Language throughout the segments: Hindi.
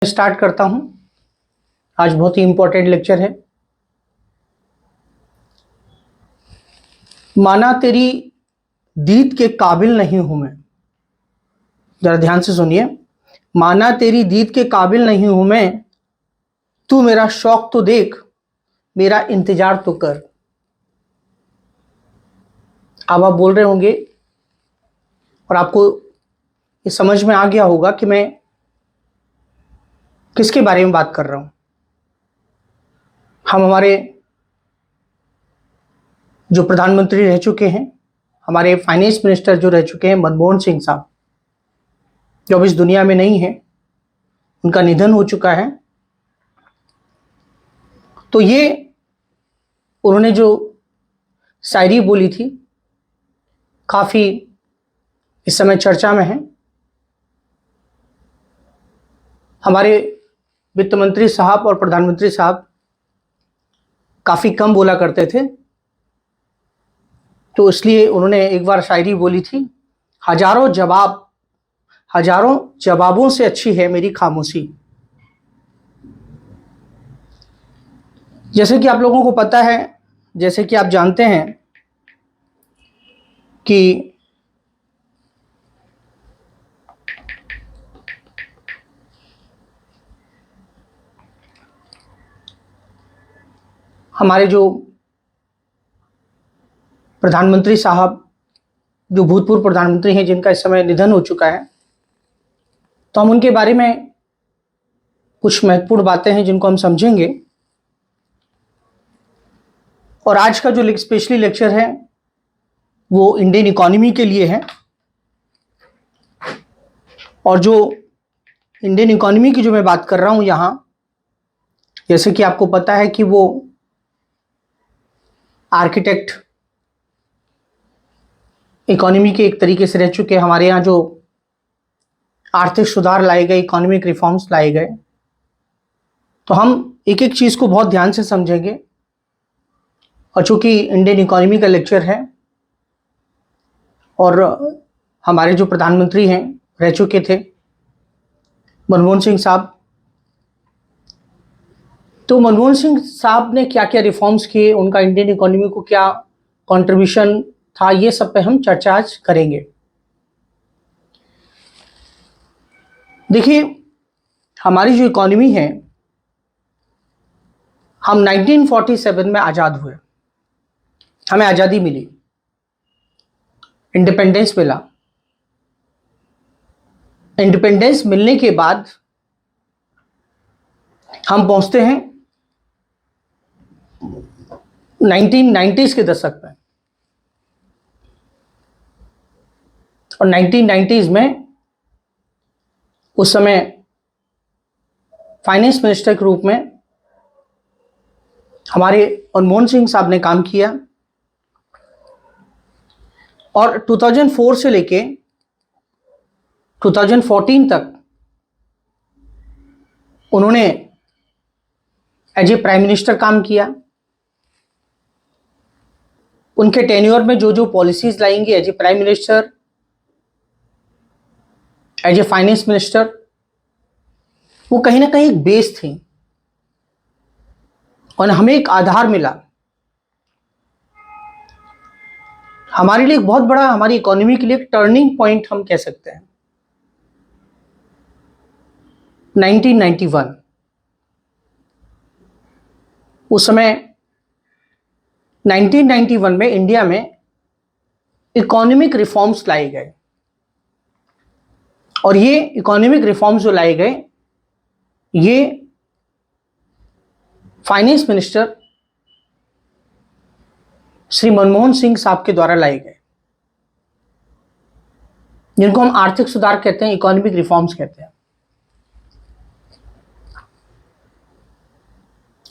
स्टार्ट करता हूं। आज बहुत ही इंपॉर्टेंट लेक्चर है। माना तेरी दीद के काबिल नहीं हूं मैं। जरा ध्यान से सुनिए। माना तेरी दीद के काबिल नहीं हूं मैं, तू मेरा शौक तो देख, मेरा इंतजार तो कर। अब आप बोल रहे होंगे और आपको ये समझ में आ गया होगा कि मैं किसके बारे में बात कर रहा हूं। हम हमारे जो प्रधानमंत्री रह चुके हैं, हमारे फाइनेंस मिनिस्टर जो रह चुके हैं मनमोहन सिंह साहब, जो अब इस दुनिया में नहीं है, उनका निधन हो चुका है। तो ये उन्होंने जो शायरी बोली थी काफी इस समय चर्चा में है। हमारे वित्त मंत्री साहब और प्रधानमंत्री साहब काफी कम बोला करते थे, तो इसलिए उन्होंने एक बार शायरी बोली थी, हजारों जवाबों से अच्छी है मेरी खामोशी। जैसे कि आप लोगों को पता है, जैसे कि आप जानते हैं कि हमारे जो प्रधानमंत्री साहब, जो भूतपूर्व प्रधानमंत्री हैं, जिनका इस समय निधन हो चुका है, तो हम उनके बारे में कुछ महत्वपूर्ण बातें हैं जिनको हम समझेंगे। और आज का जो स्पेशली लेक्चर है वो इंडियन इकोनॉमी के लिए है। और जो इंडियन इकोनॉमी की जो मैं बात कर रहा हूं यहां, जैसे कि आपको पता है कि वो आर्किटेक्ट इकोनॉमी के एक तरीके से रह चुके हैं। हमारे यहाँ जो आर्थिक सुधार लाए गए, इकोनॉमिक रिफॉर्म्स लाए गए, तो हम एक एक चीज को बहुत ध्यान से समझेंगे। और चूंकि इंडियन इकोनॉमी का लेक्चर है और हमारे जो प्रधानमंत्री हैं रह चुके थे मनमोहन सिंह साहब, तो मनमोहन सिंह साहब ने क्या क्या रिफॉर्म्स किए, उनका इंडियन इकोनॉमी को क्या कंट्रीब्यूशन था, ये सब पे हम चर्चा आज करेंगे। देखिए, हमारी जो इकोनॉमी है, हम 1947 में आजाद हुए, हमें आजादी मिली, इंडिपेंडेंस मिला। इंडिपेंडेंस मिलने के बाद हम पहुंचते हैं 1990s के दशक में। और 1990s में उस समय फाइनेंस मिनिस्टर के रूप में हमारे मनमोहन सिंह साहब ने काम किया। और 2004 से लेके 2014 तक उन्होंने एज ए प्राइम मिनिस्टर काम किया। उनके टेन्योर में जो जो पॉलिसीज लाएंगे as a prime minister, as a finance minister, वो कहीं ना कहीं एक बेस थी और हमें एक आधार मिला। हमारे लिए एक बहुत बड़ा, हमारी इकोनॉमी के लिए एक टर्निंग पॉइंट हम कह सकते हैं 1991। उस समय 1991 में इंडिया में इकोनॉमिक रिफॉर्म्स लाए गए। और ये इकोनॉमिक रिफॉर्म्स जो लाए गए, ये फाइनेंस मिनिस्टर श्री मनमोहन सिंह साहब के द्वारा लाए गए, जिनको हम आर्थिक सुधार कहते हैं, इकोनॉमिक रिफॉर्म्स कहते हैं।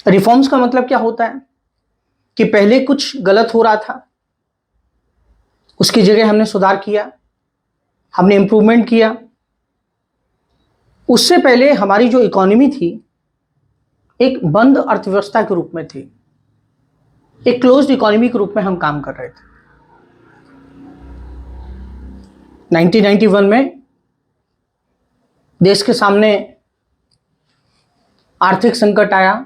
रिफॉर्म्स का मतलब क्या होता है कि पहले कुछ गलत हो रहा था, उसकी जगह हमने सुधार किया, हमने इंप्रूवमेंट किया। उससे पहले हमारी जो इकोनॉमी थी एक बंद अर्थव्यवस्था के रूप में थी, एक क्लोज्ड इकोनॉमी के रूप में हम काम कर रहे थे। 1991 में देश के सामने आर्थिक संकट आया,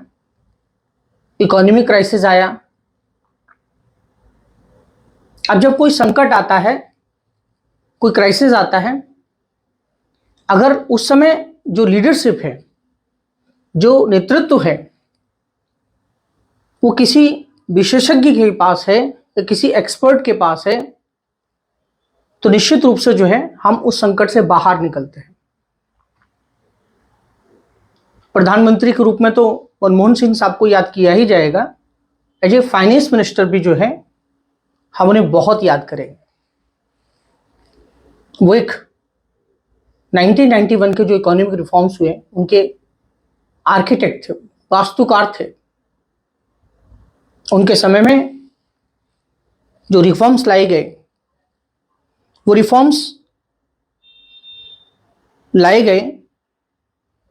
इकोनॉमिक क्राइसिस आया। अब जब कोई संकट आता है, कोई क्राइसिस आता है, अगर उस समय जो लीडरशिप है, जो नेतृत्व है, वो किसी विशेषज्ञ के पास है या किसी एक्सपर्ट के पास है, तो निश्चित रूप से जो है हम उस संकट से बाहर निकलते हैं। प्रधानमंत्री के रूप में तो मनमोहन सिंह साहब को याद किया ही जाएगा। एज ए फाइनेंस मिनिस्टर भी जो है हम उन्हें बहुत याद करेंगे। वो एक 1991 के जो इकोनॉमिक रिफॉर्म्स हुए उनके आर्किटेक्ट थे, वास्तुकार थे। उनके समय में जो रिफॉर्म्स लाए गए, वो रिफॉर्म्स लाए गए,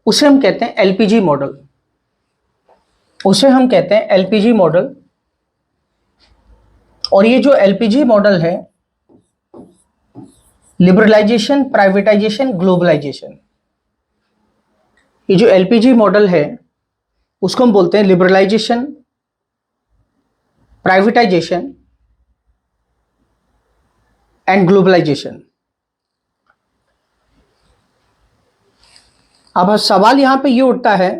उसे हम कहते हैं एलपीजी मॉडल। उसे हम कहते हैं एलपीजी मॉडल। और ये जो एलपीजी मॉडल है, लिबरलाइजेशन, प्राइवेटाइजेशन, ग्लोबलाइजेशन, ये जो एलपीजी मॉडल है उसको हम बोलते हैं लिबरलाइजेशन, प्राइवेटाइजेशन एंड ग्लोबलाइजेशन। अब सवाल यहां पे ये उठता है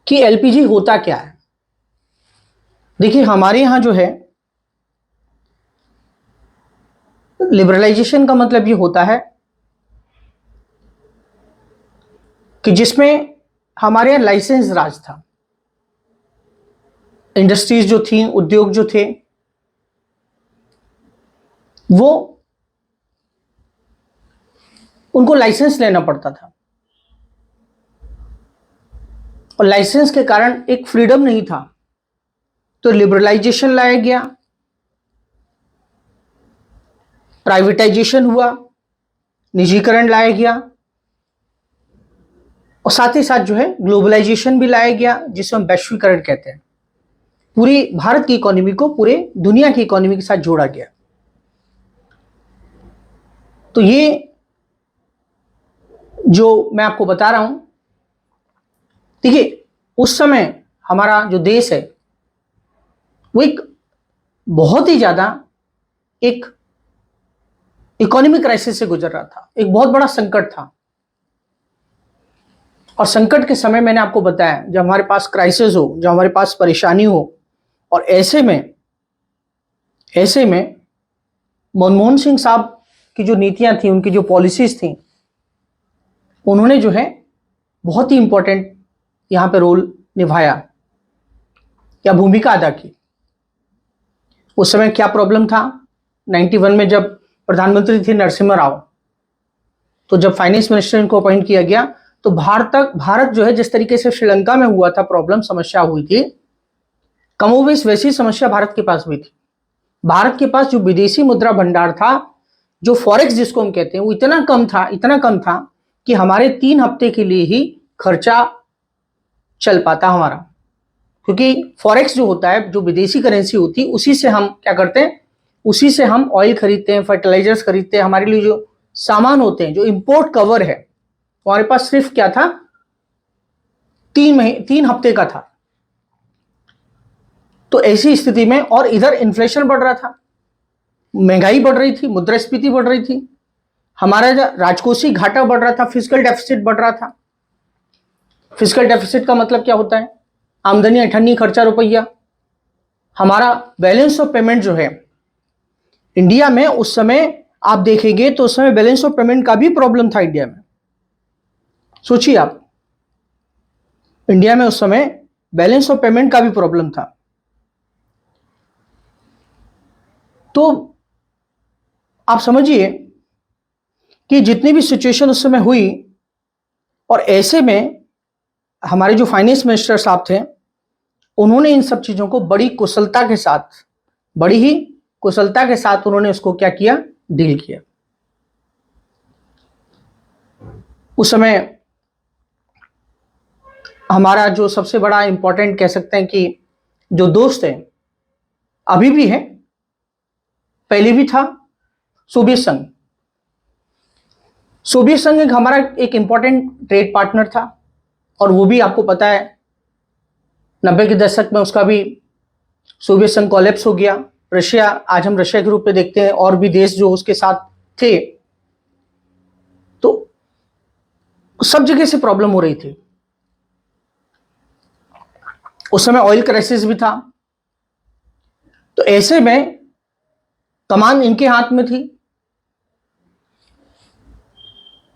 कि एलपीजी होता क्या है। देखिए, हमारे यहां जो है लिबरलाइजेशन का मतलब ये होता है कि जिसमें हमारे यहां लाइसेंस राज था। इंडस्ट्रीज जो थी, उद्योग जो थे, वो उनको लाइसेंस लेना पड़ता था और लाइसेंस के कारण एक फ्रीडम नहीं था। तो लिबरलाइजेशन लाया गया, प्राइवेटाइजेशन हुआ, निजीकरण लाया गया और साथ ही साथ जो है ग्लोबलाइजेशन भी लाया गया, जिसे हम वैश्वीकरण कहते हैं। पूरी भारत की इकोनॉमी को पूरे दुनिया की इकोनॉमी के साथ जोड़ा गया। तो ये जो मैं आपको बता रहा हूं, देखिए उस समय हमारा जो देश है वो एक बहुत ही ज्यादा एक इकोनॉमिक क्राइसिस से गुजर रहा था। एक बहुत बड़ा संकट था। और संकट के समय मैंने आपको बताया, जब हमारे पास क्राइसिस हो, जब हमारे पास परेशानी हो, और ऐसे में मनमोहन सिंह साहब की जो नीतियां थी, उनकी जो पॉलिसीज थी, उन्होंने जो है बहुत ही इंपॉर्टेंट यहां पे रोल निभाया या भूमिका अदा की। उस समय क्या प्रॉब्लम था? 91 में जब प्रधानमंत्री थे नरसिम्हा राव, तो जब फाइनेंस मिनिस्टर इनको अपॉइंट किया गया, तो भारत जो है जिस तरीके से श्रीलंका में हुआ था, प्रॉब्लम, समस्या हुई थी, कमोबेश वैसी समस्या भारत के पास भी थी। भारत के पास जो विदेशी मुद्रा भंडार था, जो फॉरेक्स जिसको हम कहते हैं, वो इतना कम था कि हमारे 3 हफ्ते के लिए ही खर्चा चल पाता हमारा। क्योंकि फॉरेक्स जो होता है, जो विदेशी करेंसी होती है, उसी से हम क्या करते हैं, उसी से हम ऑयल खरीदते हैं, फर्टिलाइजर्स खरीदते हैं। हमारे लिए जो सामान होते हैं, जो इंपोर्ट कवर है, हमारे पास सिर्फ क्या था, 3 हफ्ते का था। तो ऐसी स्थिति में, और इधर इन्फ्लेशन बढ़ रहा था, महंगाई बढ़ रही थी, मुद्रास्फीति बढ़ रही थी, हमारा राजकोषीय घाटा बढ़ रहा था, फिस्कल डेफिसिट बढ़ रहा था। फिस्कल डेफिसिट का मतलब क्या होता है? आमदनी 98, खर्चा रुपया। हमारा बैलेंस ऑफ पेमेंट जो है इंडिया में, उस समय आप देखेंगे तो उस समय बैलेंस ऑफ पेमेंट का भी प्रॉब्लम था इंडिया में। सोचिए आप, इंडिया में उस समय बैलेंस ऑफ पेमेंट का भी प्रॉब्लम था। तो आप समझिए कि जितनी भी सिचुएशन उस समय हुई, और ऐसे में हमारे जो फाइनेंस मिनिस्टर साहब थे, उन्होंने इन सब चीजों को बड़ी ही कुशलता के साथ उन्होंने उसको क्या किया, डील किया। उस समय हमारा जो सबसे बड़ा इंपॉर्टेंट कह सकते हैं कि जो दोस्त है, अभी भी है, पहले भी था, सोवियत संघ। सोवियत संघ हमारा एक इंपॉर्टेंट ट्रेड पार्टनर था। और वो भी आपको पता है 90 के दशक में उसका भी सोवियत संघ कोलैप्स हो गया। रशिया, आज हम रशिया के रूप में देखते हैं, और भी देश जो उसके साथ थे, तो सब जगह से प्रॉब्लम हो रही थी। उस समय ऑयल क्राइसिस भी था। तो ऐसे में कमान इनके हाथ में थी।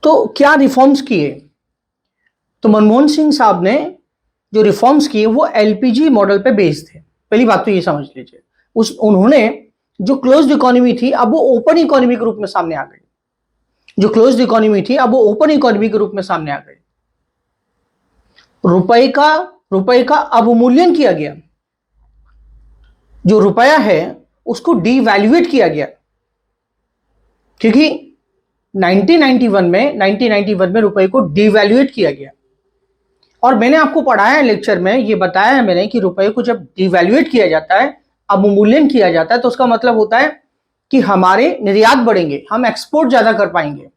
तो क्या रिफॉर्म्स किए? तो मनमोहन सिंह साहब ने जो रिफॉर्म्स किए वो एलपीजी मॉडल पे बेस्ड थे। पहली बात तो ये समझ लीजिए, उन्होंने जो क्लोज्ड इकोनॉमी थी अब वो ओपन इकोनॉमी के रूप में सामने आ गई। जो क्लोज्ड इकोनॉमी थी अब वो ओपन इकोनॉमी के रूप में सामने आ गई। रुपए का अवमूल्यन किया गया। जो रुपया है उसको डीवैल्यूएट किया गया, क्योंकि 1991 में रुपए को डीवैल्यूएट किया गया। और मैंने आपको पढ़ाया है लेक्चर में, ये बताया है मैंने कि रुपए को जब डीवैल्यूएट किया जाता है, अवमूल्यन किया जाता है, तो उसका मतलब होता है कि हमारे निर्यात बढ़ेंगे, हम एक्सपोर्ट ज्यादा कर पाएंगे।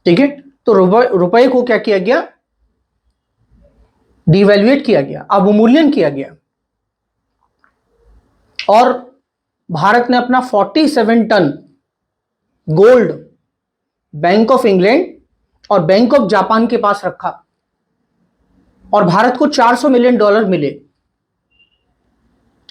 ठीक है, तो रुपए को क्या किया गया? डीवैल्यूएट किया गया, अवमूल्यन किया गया। और भारत ने अपना 47 ton gold Bank of England और बैंक ऑफ जापान के पास रखा, और भारत को $400 मिलियन मिले।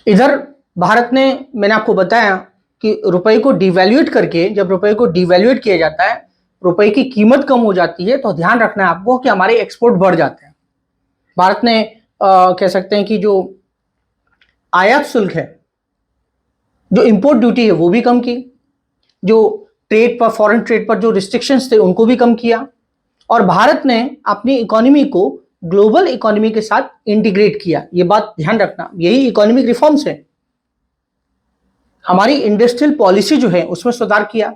इधर भारत ने, मैंने आपको बताया कि रुपए को डिवैल्यूएट करके, जब रुपए को डिवैल्यूएट किया जाता है, रुपए की कीमत कम हो जाती है, तो ध्यान रखना है आपको कि हमारे एक्सपोर्ट बढ़ जाते हैं। भारत ने कह सकते हैं कि जो आयात शुल्क है, जो इंपोर्ट ड्यूटी है, वो भी कम की। जो ट्रेड पर, फॉरेन ट्रेड पर जो रिस्ट्रिक्शंस थे उनको भी कम किया। और भारत ने अपनी इकोनॉमी को ग्लोबल इकोनॉमी के साथ इंटीग्रेट किया। ये बात ध्यान रखना, यही इकोनॉमिक रिफॉर्म्स है। हमारी इंडस्ट्रियल पॉलिसी जो है उसमें सुधार किया।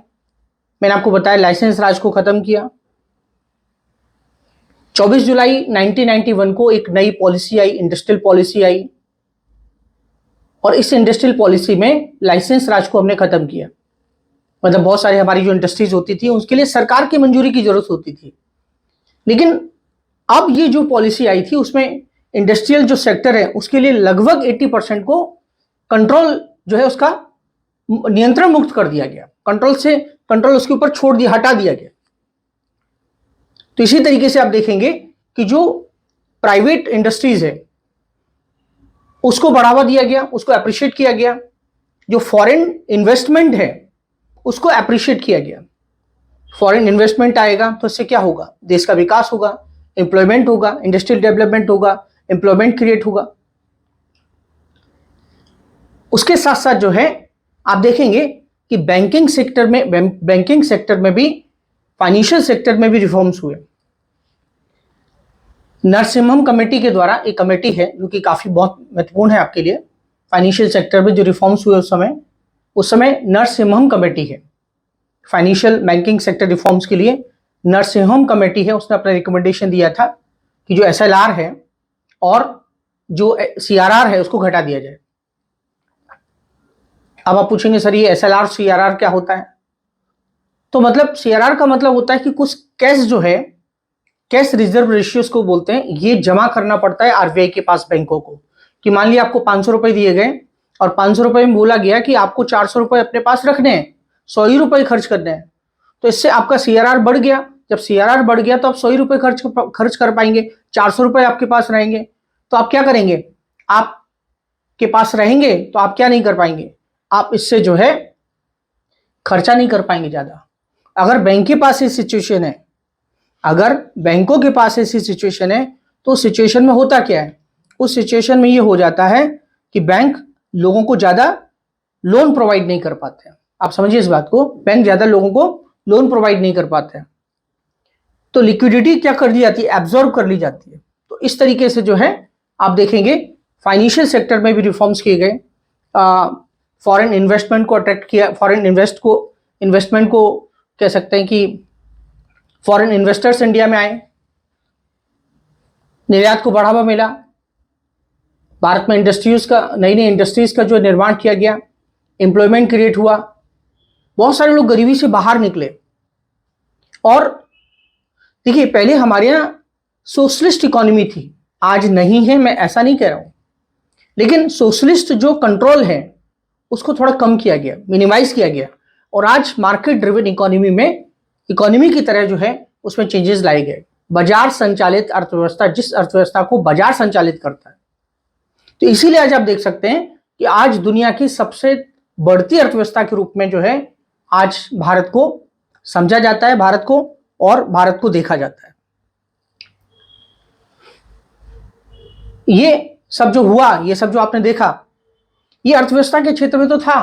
मैंने आपको बताया लाइसेंस राज को खत्म किया। 24 जुलाई 1991 को एक नई पॉलिसी आई, इंडस्ट्रियल पॉलिसी आई, और इस इंडस्ट्रियल पॉलिसी में लाइसेंस राज को हमने खत्म किया। मतलब बहुत सारी हमारी जो इंडस्ट्रीज होती थी उसके लिए सरकार की मंजूरी की जरूरत होती थी। लेकिन अब ये जो पॉलिसी आई थी उसमें इंडस्ट्रियल जो सेक्टर है उसके लिए लगभग 80% को कंट्रोल जो है उसका नियंत्रण मुक्त कर दिया गया। कंट्रोल उसके ऊपर छोड़ दिया, हटा दिया गया। तो इसी तरीके से आप देखेंगे कि जो प्राइवेट इंडस्ट्रीज है उसको बढ़ावा दिया गया, उसको अप्रिशिएट किया गया। जो फॉरेन इन्वेस्टमेंट है उसको अप्रिशिएट किया गया। फॉरेन इन्वेस्टमेंट आएगा तो इससे क्या होगा? देश का विकास होगा, एम्प्लॉयमेंट होगा, इंडस्ट्रियल डेवलपमेंट होगा, एम्प्लॉयमेंट क्रिएट होगा। उसके साथ साथ जो है आप देखेंगे कि बैंकिंग सेक्टर में भी, फाइनेंशियल सेक्टर में भी रिफॉर्म्स हुए। नरसिम्हम कमेटी के द्वारा एक कमेटी है जो कि काफी बहुत महत्वपूर्ण है आपके लिए। फाइनेंशियल सेक्टर में जो रिफॉर्म्स हुए उस समय नरसिम्हम कमेटी है। फाइनेंशियल बैंकिंग सेक्टर रिफॉर्म्स के लिए नरसिम्हम कमेटी है, उसने अपना रिकमेंडेशन दिया था कि जो एसएलआर है और जो सीआरआर है उसको घटा दिया जाए। अब आप पूछेंगे सर ये एसएलआर सीआरआर क्या होता है? तो मतलब सीआरआर का मतलब होता है कि कुछ कैश जो है, कैश रिजर्व रेशियोज को बोलते हैं, ये जमा करना पड़ता है आरबीआई के पास बैंकों को। कि मान लिया आपको 500 रुपए दिए गए और 500 रुपए में बोला गया कि आपको 400 रुपए अपने पास रखने हैं, 100 ही रुपए खर्च करने हैं। तो इससे आपका सीआरआर बढ़ गया। जब सीआरआर बढ़ गया तो आप 100 ही रुपए खर्च कर पाएंगे, 400 रुपए आपके पास रहेंगे। तो आप क्या करेंगे? आपके पास रहेंगे तो आप क्या नहीं कर पाएंगे? आप इससे जो है खर्चा नहीं कर पाएंगे ज्यादा। अगर बैंक के पास ये सिचुएशन है, अगर बैंकों के पास ऐसी सिचुएशन है, तो सिचुएशन में होता क्या है? उस सिचुएशन में ये हो जाता है कि बैंक लोगों को ज्यादा लोन प्रोवाइड नहीं कर पाते हैं। आप समझिए इस बात को, बैंक ज्यादा लोगों को लोन प्रोवाइड नहीं कर पाते हैं। तो लिक्विडिटी क्या कर दी जाती है? एब्जॉर्ब कर ली जाती है। तो इस तरीके से जो है आप देखेंगे फाइनेंशियल सेक्टर में भी रिफॉर्म्स किए गए। फॉरेन इन्वेस्टमेंट को अट्रैक्ट किया, फॉरेन इन्वेस्टमेंट को कह सकते हैं कि फॉरेन इन्वेस्टर्स इंडिया में आए, निर्यात को बढ़ावा मिला, भारत में नई नई इंडस्ट्रीज का जो निर्माण किया गया, एम्प्लॉयमेंट क्रिएट हुआ, बहुत सारे लोग गरीबी से बाहर निकले। और देखिए पहले हमारे यहाँ सोशलिस्ट इकोनॉमी थी, आज नहीं है, मैं ऐसा नहीं कह रहा हूं, लेकिन सोशलिस्ट जो कंट्रोल है उसको थोड़ा कम किया गया, मिनिमाइज किया गया, और आज मार्केट ड्रिवन इकोनॉमी में, इकोनॉमी की तरह जो है उसमें चेंजेस लाए गए। बाजार संचालित अर्थव्यवस्था, जिस अर्थव्यवस्था को बाजार संचालित करता है, तो इसीलिए आज आप देख सकते हैं कि आज दुनिया की सबसे बढ़ती अर्थव्यवस्था के रूप में जो है आज भारत को समझा जाता है, भारत को, और भारत को देखा जाता है। ये सब जो हुआ, ये सब जो आपने देखा, ये अर्थव्यवस्था के क्षेत्र में तो था,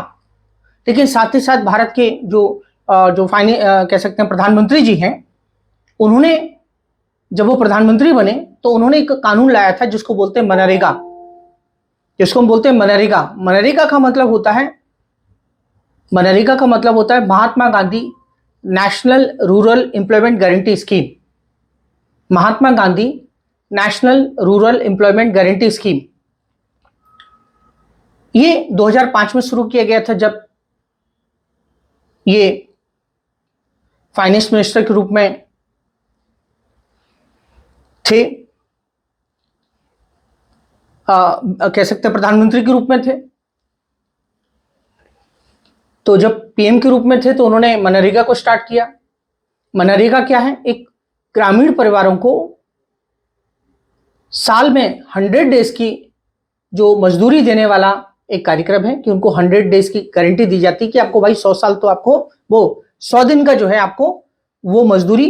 लेकिन साथ ही साथ भारत के जो कह सकते हैं प्रधानमंत्री जी हैं, उन्होंने, जब वो प्रधानमंत्री बने तो उन्होंने एक कानून लाया था जिसको बोलते हैं मनरेगा, जिसको हम बोलते हैं मनरेगा। मनरेगा का मतलब होता है, मनरेगा का मतलब होता है Mahatma Gandhi national rural employment guarantee scheme. Mahatma Gandhi national rural employment guarantee scheme, ये 2005 में शुरू किया गया था, जब ये फाइनेंस मिनिस्टर के रूप में थे, कह सकते हैं प्रधानमंत्री के रूप में थे। तो जब पीएम के रूप में थे तो उन्होंने मनरेगा को स्टार्ट किया। मनरेगा क्या है? एक ग्रामीण परिवारों को साल में 100 डेज की जो मजदूरी देने वाला एक कार्यक्रम है, कि उनको 100 डेज की गारंटी दी जाती है कि आपको भाई 100 साल तो आपको वो 100 दिन का जो है आपको वो मजदूरी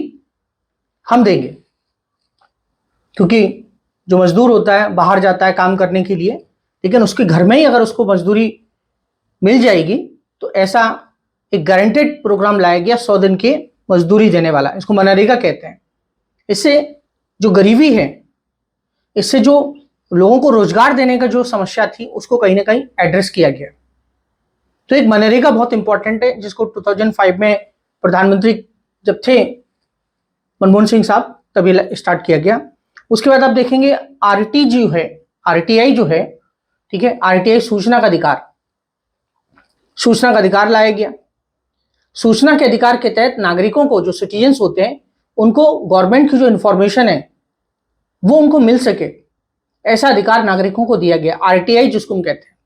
हम देंगे, क्योंकि जो मजदूर होता है बाहर जाता है काम करने के लिए, लेकिन उसके घर में ही अगर उसको मजदूरी मिल जाएगी, तो ऐसा एक गारंटेड प्रोग्राम लाया गया 100 दिन के मजदूरी देने वाला, इसको मनरेगा कहते हैं। इससे जो गरीबी है, इससे जो लोगों को रोजगार देने का जो समस्या थी, उसको कहीं ना कहीं एड्रेस किया गया। तो एक मनरेगा बहुत इंपॉर्टेंट है, जिसको 2005 में प्रधानमंत्री जब थे मनमोहन सिंह साहब, तभी स्टार्ट किया गया। उसके बाद आप देखेंगे आरटी जो है, आरटीआई जो है, ठीक है, आरटीआई सूचना का अधिकार, सूचना का अधिकार लाया गया। सूचना के अधिकार के तहत नागरिकों को, जो सिटीजन्स होते हैं, उनको गवर्नमेंट की जो इंफॉर्मेशन है वो उनको मिल सके, ऐसा अधिकार नागरिकों को दिया गया, आरटीआई जिसको हम कहते हैं।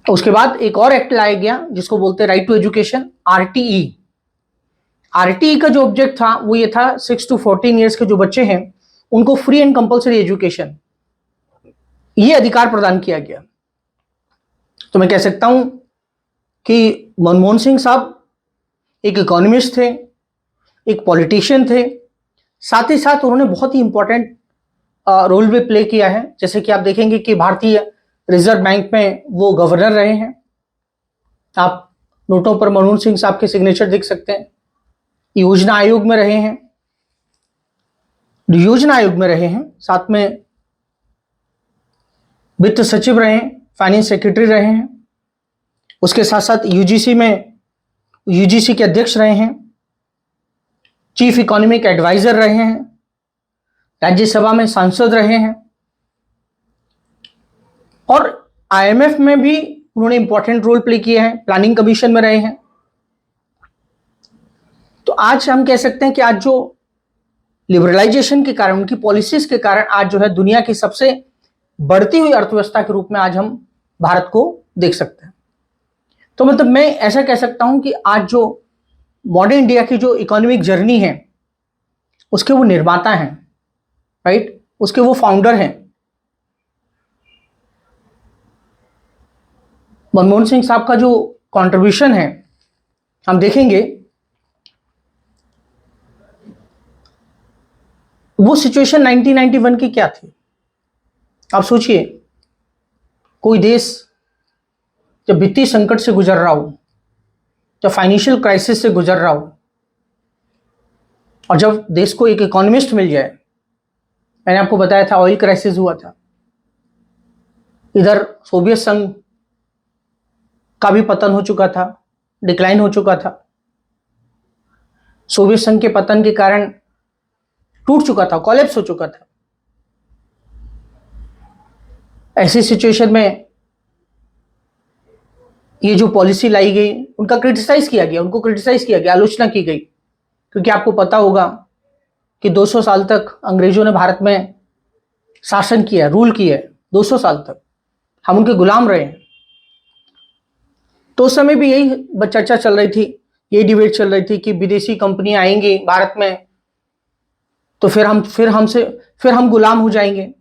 उसके बाद एक और एक्ट लाया गया जिसको बोलते हैं right to education, RTE. RTE का जो ऑब्जेक्ट था वो ये था, 6 to 14 ईयर्स के जो बच्चे हैं उनको फ्री एंड कंपल्सरी एजुकेशन, ये अधिकार प्रदान किया गया। तो मैं कह सकता हूं कि मनमोहन सिंह साहब एक इकोनॉमिस्ट थे, एक पॉलिटिशियन थे, साथ ही साथ उन्होंने बहुत ही इंपॉर्टेंट रोल भी प्ले किया है। जैसे कि आप देखेंगे कि भारतीय रिजर्व बैंक में वो गवर्नर रहे हैं, आप नोटों पर मनमोहन सिंह साहब के सिग्नेचर देख सकते हैं। योजना आयोग में रहे हैं, योजना आयोग में रहे हैं, साथ में वित्त सचिव रहे हैं, फाइनेंस सेक्रेटरी रहे हैं, उसके साथ साथ यूजीसी में, यूजीसी के अध्यक्ष रहे हैं, चीफ इकोनॉमिक एडवाइजर रहे हैं, राज्यसभा में सांसद रहे हैं, और आईएमएफ में भी उन्होंने इंपॉर्टेंट रोल प्ले किया है, प्लानिंग कमीशन में रहे हैं। तो आज हम कह सकते हैं कि आज जो लिबरलाइजेशन के कारण, उनकी पॉलिसीज के कारण, आज जो है दुनिया की सबसे बढ़ती हुई अर्थव्यवस्था के रूप में आज हम भारत को देख सकते हैं। तो मतलब मैं ऐसा कह सकता हूं कि आज जो मॉडर्न इंडिया की जो इकोनॉमिक जर्नी है, उसके वो निर्माता हैं, राइट, उसके वो फाउंडर हैं। मनमोहन सिंह साहब का जो कंट्रीब्यूशन है, हम देखेंगे वो सिचुएशन 1991 की क्या थी। आप सोचिए, कोई देश जब वित्तीय संकट से गुजर रहा हो, जब फाइनेंशियल क्राइसिस से गुजर रहा हो, और जब देश को एक इकोनॉमिस्ट मिल जाए, मैंने आपको बताया था ऑयल क्राइसिस हुआ था, इधर सोवियत संघ का भी पतन हो चुका था, डिक्लाइन हो चुका था, सोवियत संघ के पतन के कारण टूट चुका था, कोलैप्स हो चुका था। ऐसी सिचुएशन में ये जो पॉलिसी लाई गई, उनका क्रिटिसाइज किया गया, उनको क्रिटिसाइज किया गया, आलोचना की गई, क्योंकि आपको पता होगा कि 200 साल तक अंग्रेजों ने भारत में शासन किया, रूल किया, 200 साल तक हम उनके गुलाम रहे हैं। तो उस समय भी यही चर्चा चल रही थी, यही डिबेट चल रही थी कि विदेशी कंपनियां आएंगी भारत में तो फिर हम गुलाम हो जाएंगे।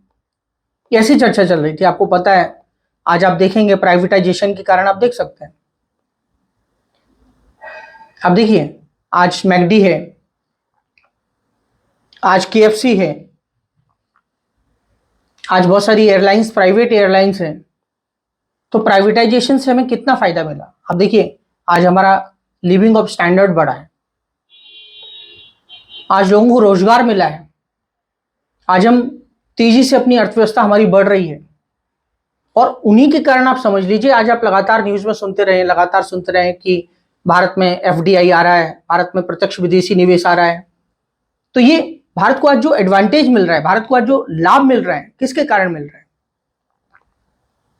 ऐसी चर्चा चल रही थी। आपको पता है आज आप देखेंगे प्राइवेटाइजेशन के कारण, आप देख सकते हैं, आप देखिए आज मैकडी है, आज केएफसी है, आज बहुत सारी एयरलाइंस, प्राइवेट एयरलाइंस हैं। तो प्राइवेटाइजेशन से हमें कितना फायदा मिला? अब देखिए आज हमारा लिविंग ऑफ स्टैंडर्ड बढ़ा है, आज लोगों को रोजगार मिला है, आज हम तेजी से अपनी अर्थव्यवस्था हमारी बढ़ रही है। और उन्हीं के कारण आप समझ लीजिए आज आप लगातार न्यूज में सुनते रहे, लगातार सुनते रहे कि भारत में एफडीआई आ रहा है, भारत में प्रत्यक्ष विदेशी निवेश आ रहा है। तो ये भारत को आज जो एडवांटेज मिल रहा है, भारत को आज जो लाभ मिल रहा है, किसके कारण मिल रहा है?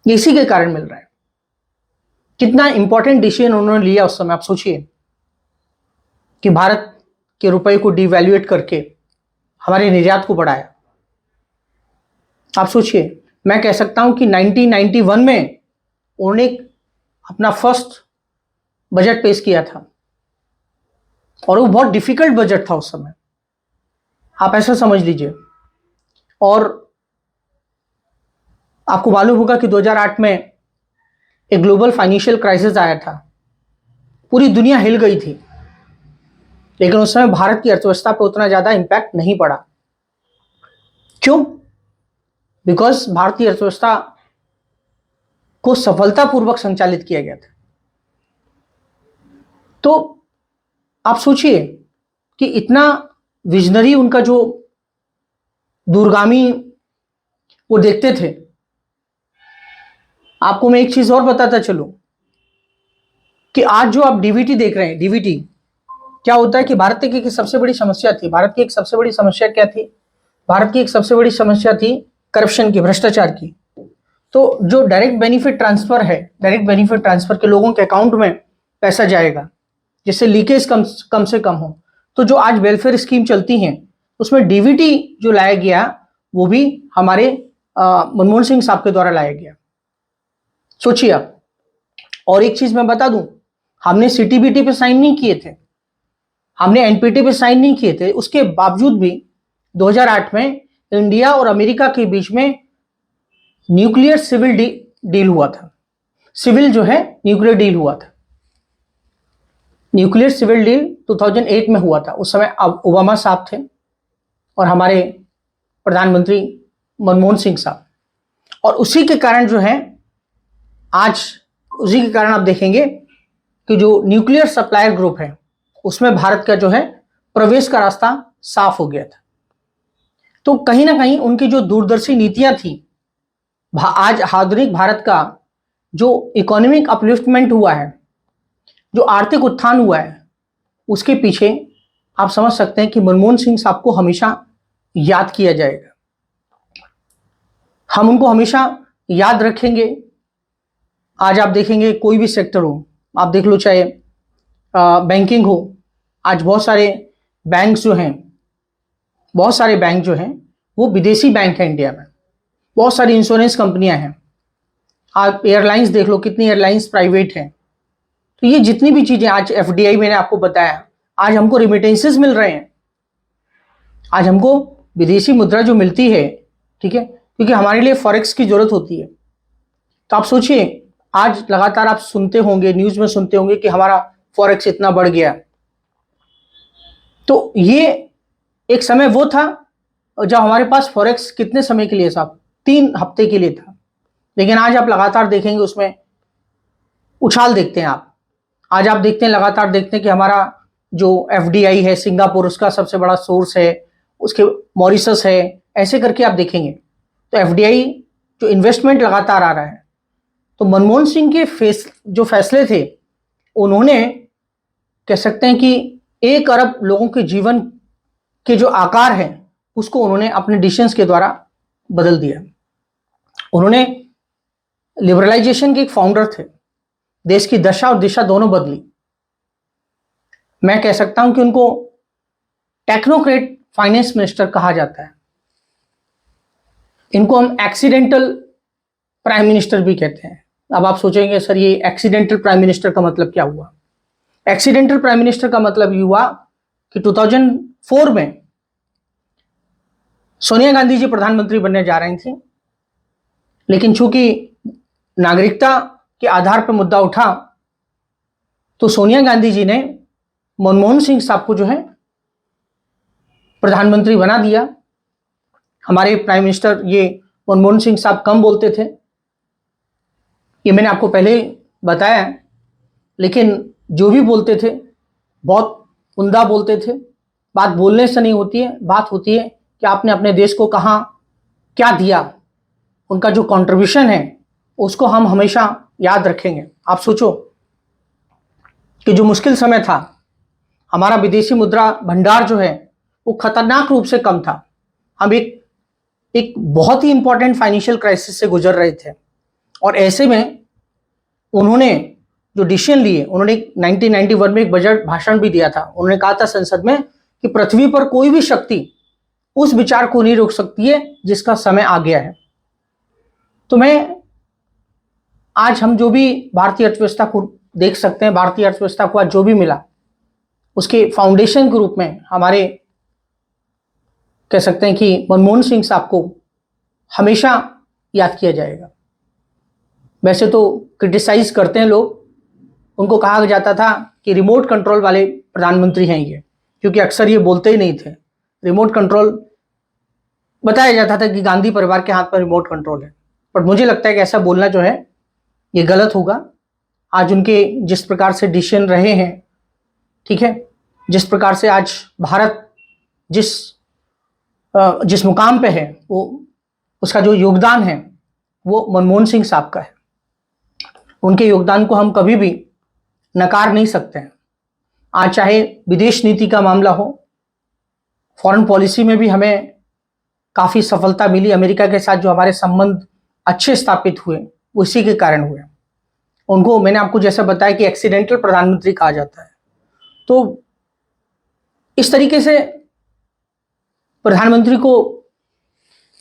इसी के कारण मिल रहा है। कितना इंपॉर्टेंट डिसीजन उन्होंने लिया उस समय, आप सोचिए कि भारत के रुपए को डिवैल्यूएट करके हमारे निर्यात को बढ़ाया। आप सोचिए, मैं कह सकता हूं कि 1991 में उन्होंने अपना फर्स्ट बजट पेश किया था और वो बहुत डिफिकल्ट बजट था उस समय, आप ऐसा समझ लीजिए। और आपको मालूम होगा कि 2008 में एक ग्लोबल फाइनेंशियल क्राइसिस आया था, पूरी दुनिया हिल गई थी, लेकिन उस समय भारत की अर्थव्यवस्था पर उतना ज्यादा इंपैक्ट नहीं पड़ा। क्यों? बिकॉज भारतीय अर्थव्यवस्था को सफलतापूर्वक संचालित किया गया था। तो आप सोचिए कि इतना विजनरी उनका जो दूरगामी वो देखते थे। आपको मैं एक चीज और बताता चलूं कि आज जो आप डीबीटी देख रहे हैं, डीबीटी क्या होता है कि भारत की एक सबसे बड़ी समस्या थी। भारत की एक सबसे बड़ी समस्या क्या थी? भारत की एक सबसे बड़ी समस्या थी करप्शन की, भ्रष्टाचार की। तो जो डायरेक्ट बेनिफिट ट्रांसफर है, डायरेक्ट बेनिफिट ट्रांसफर के लोगों के अकाउंट में पैसा जाएगा जिससे लीकेज कम से कम हो। तो जो आज वेलफेयर स्कीम चलती हैं उसमें डीबीटी जो लाया गया वो भी हमारे मनमोहन सिंह साहब के द्वारा लाया गया। सोचिए आप। और एक चीज मैं बता दूं, हमने सीटीबीटी पे साइन नहीं किए थे, हमने एनपीटी पे साइन नहीं किए थे, उसके बावजूद भी 2008 में इंडिया और अमेरिका के बीच में न्यूक्लियर सिविल डील हुआ था। सिविल जो है न्यूक्लियर डील हुआ था। न्यूक्लियर सिविल डील 2008 में हुआ था। उस समय ओबामा साहब थे और हमारे प्रधानमंत्री मनमोहन सिंह साहब। और उसी के कारण जो है आज, उसी के कारण आप देखेंगे कि जो न्यूक्लियर सप्लायर ग्रुप है उसमें भारत का जो है प्रवेश का रास्ता साफ हो गया था। तो कहीं ना कहीं उनकी जो दूरदर्शी नीतियां थी, आज आधुनिक भारत का जो इकोनॉमिक अपलिफ्टमेंट हुआ है, जो आर्थिक उत्थान हुआ है, उसके पीछे आप समझ सकते हैं कि मनमोहन सिंह साहब को हमेशा याद किया जाएगा। हम उनको हमेशा याद रखेंगे। आज आप देखेंगे कोई भी सेक्टर हो, आप देख लो, चाहे बैंकिंग हो, आज बहुत सारे बैंक्स जो हैं, बहुत सारे बैंक जो हैं वो विदेशी बैंक हैं इंडिया में। बहुत सारी इंश्योरेंस कंपनियां हैं। आप एयरलाइंस देख लो, कितनी एयरलाइंस प्राइवेट हैं। तो ये जितनी भी चीजें, आज एफडीआई मैंने आपको बताया, आज हमको रिमिटेंसेस मिल रहे हैं, आज हमको विदेशी मुद्रा जो मिलती है, ठीक है, क्योंकि हमारे लिए फॉरेक्स की जरूरत होती है। तो आप सोचिए, आज लगातार आप सुनते होंगे, न्यूज में सुनते होंगे कि हमारा फॉरेक्स इतना बढ़ गया। तो ये एक समय वो था जब हमारे पास फॉरेक्स कितने समय के लिए साहब, 3 हफ्ते के लिए था। लेकिन आज आप लगातार देखेंगे उसमें उछाल देखते हैं आप। आज आप देखते हैं, लगातार देखते हैं कि हमारा जो एफडीआई है सिंगापुर, उसका सबसे बड़ा सोर्स है, उसके मॉरिशस है, ऐसे करके आप देखेंगे। तो एफडीआई जो इन्वेस्टमेंट लगातार आ रहा है। तो मनमोहन सिंह के जो फैसले थे, उन्होंने कह सकते हैं कि 1 अरब लोगों के जीवन के जो आकार है उसको उन्होंने अपने डिसीजंस के द्वारा बदल दिया। उन्होंने लिबरलाइजेशन के एक फाउंडर थे। देश की दशा और दिशा दोनों बदली। मैं कह सकता हूं कि उनको टेक्नोक्रेट फाइनेंस मिनिस्टर कहा जाता है। इनको हम एक्सीडेंटल प्राइम मिनिस्टर भी कहते हैं। अब आप सोचेंगे सर ये एक्सीडेंटल प्राइम मिनिस्टर का मतलब क्या हुआ? एक्सीडेंटल प्राइम मिनिस्टर का मतलब ये हुआ कि 2004 में सोनिया गांधी जी प्रधानमंत्री बनने जा रही थी, लेकिन चूंकि नागरिकता के आधार पर मुद्दा उठा तो सोनिया गांधी जी ने मनमोहन सिंह साहब को जो है प्रधानमंत्री बना दिया। हमारे प्राइम मिनिस्टर ये मनमोहन सिंह साहब कम बोलते थे, ये मैंने आपको पहले बताया, लेकिन जो भी बोलते थे बहुत उम्दा बोलते थे। बात बोलने से नहीं होती है, बात होती है कि आपने अपने देश को कहाँ क्या दिया, उनका जो कंट्रीब्यूशन है उसको हम हमेशा याद रखेंगे। आप सोचो कि जो मुश्किल समय था, हमारा विदेशी मुद्रा भंडार जो है वो खतरनाक रूप से कम था। हम एक बहुत ही इंपॉर्टेंट फाइनेंशियल क्राइसिस से गुजर रहे थे, और ऐसे में उन्होंने जो डिसीजन लिए, उन्होंने 1991 में एक बजट भाषण भी दिया था। उन्होंने कहा था संसद में कि पृथ्वी पर कोई भी शक्ति उस विचार को नहीं रोक सकती है जिसका समय आ गया है। तो मैं आज हम जो भी भारतीय अर्थव्यवस्था को देख सकते हैं, भारतीय अर्थव्यवस्था को आज जो भी मिला उसके फाउंडेशन के रूप में हमारे कह सकते हैं कि मनमोहन सिंह साहब को हमेशा याद किया जाएगा। वैसे तो क्रिटिसाइज करते हैं लोग, उनको कहा जाता था कि रिमोट कंट्रोल वाले प्रधानमंत्री हैं ये, क्योंकि अक्सर ये बोलते ही नहीं थे। रिमोट कंट्रोल बताया जाता था कि गांधी परिवार के हाथ पर रिमोट कंट्रोल है, पर मुझे लगता है कि ऐसा बोलना जो है ये गलत होगा। आज उनके जिस प्रकार से डिसीजन रहे हैं, ठीक है, जिस प्रकार से आज भारत जिस मुकाम पे है, वो उसका जो योगदान है वो मनमोहन सिंह साहब का है। उनके योगदान को हम कभी भी नकार नहीं सकते हैं। आज चाहे विदेश नीति का मामला हो, फॉरेन पॉलिसी में भी हमें काफ़ी सफलता मिली। अमेरिका के साथ जो हमारे संबंध अच्छे स्थापित हुए वो इसी के कारण हुए। उनको मैंने आपको जैसा बताया कि एक्सीडेंटल प्रधानमंत्री कहा जाता है। तो इस तरीके से प्रधानमंत्री को,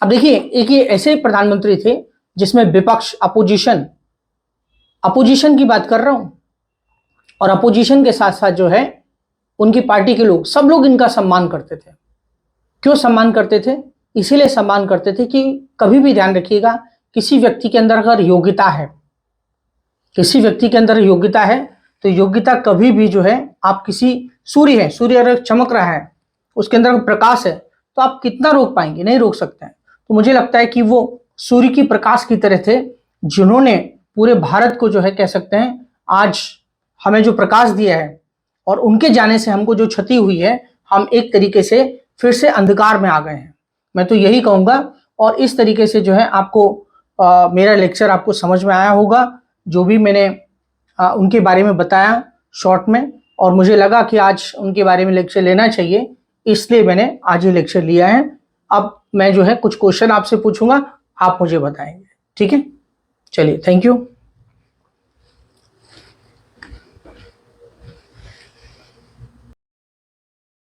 अब देखिए, एक ये ऐसे प्रधानमंत्री थे जिसमें विपक्ष, अपोजिशन की बात कर रहा हूं, और अपोजिशन के साथ साथ जो है उनकी पार्टी के लोग, सब लोग इनका सम्मान करते थे। क्यों सम्मान करते थे? इसीलिए सम्मान करते थे कि कभी भी ध्यान रखिएगा, किसी व्यक्ति के अंदर अगर योग्यता है, किसी व्यक्ति के अंदर योग्यता है तो योग्यता कभी भी जो है, आप किसी सूर्य है, सूर्य अगर चमक रहा है, उसके अंदर प्रकाश है, तो आप कितना रोक पाएंगे? नहीं रोक सकते हैं। तो मुझे लगता है कि वो सूर्य की प्रकाश की तरह थे, जिन्होंने पूरे भारत को जो है कह सकते हैं आज हमें जो प्रकाश दिया है, और उनके जाने से हमको जो क्षति हुई है, हम एक तरीके से फिर से अंधकार में आ गए हैं। मैं तो यही कहूँगा, और इस तरीके से जो है आपको मेरा लेक्चर आपको समझ में आया होगा, जो भी मैंने उनके बारे में बताया शॉर्ट में, और मुझे लगा कि आज उनके बारे में लेक्चर लेना चाहिए, इसलिए मैंने आज ये लेक्चर लिया है। अब मैं जो है कुछ क्वेश्चन आपसे पूछूंगा, आप मुझे बताएंगे, ठीक है? चलिए, थैंक यू।